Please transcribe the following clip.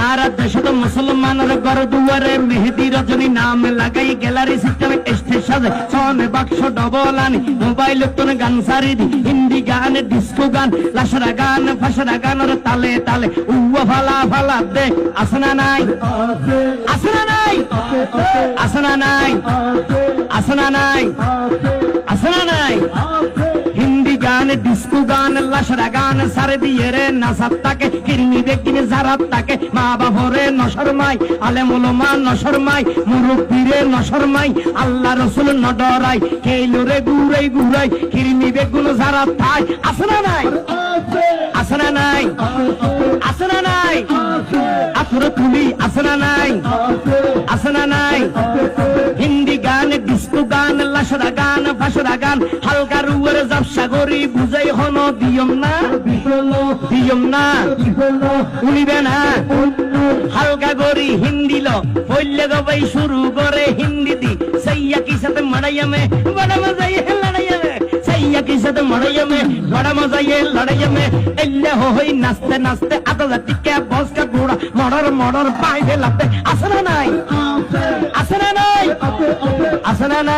আর দেশত মুসলমানের ঘর দুয়ারে মেহেদি রজনী নাম লাগাই গ্যালারি সিস্টেমে স্টেজ সাজে সনে বাক্স ডবল আনি মোবাইল তোর গান সারি দি হিন্দি গান ডিস্কো গান লাশরা গান ফাশরা গানের তালে তালে উয়া ফালা ফালা দে আসনা নাই আসনা নাই আসনা নাই আসনা নাই আসনা নাই হিন্দি গান ডিস্কো গান লাশরা গান সারে দিয়ে রে নাসাত্তাকে কিরনি বেকিনে জারাত্তাকে মা বাবরে নশরমাই আলেম উলামা নশরমাই মুরব্বিরে নশরমাই আল্লাহ রাসূল নডরাই কেইলরে গুরাই গুরাই কিরনি বেগুন জারাত্তাই আসনা নাই আসনা নাই আসনা নাই আতরে তুলি আসনা নাই আসনা নাই হিন্দি গান ডিস্কো গান লাশরা গান ফাশরা গান হালকা রুয়ের জাবসা গরি বুঝাই হন দিয়ম না উনিবে না হালকা গরি হিন্দি লো পইলে গবাই শুরু করে হিন্দি দি সাইয়া কি সাথে মারাইয়া মে বড় মজা ये लड़ाइया में सैया की साथ मड़ाइया में बड़ा मजा ये लड़ाइया में एल्ले होई नाचते नाचते आता टिके बॉस का घोड़ा मर्डर मर्डर पाए दे लगते असना नहीं असना नहीं असना नहीं।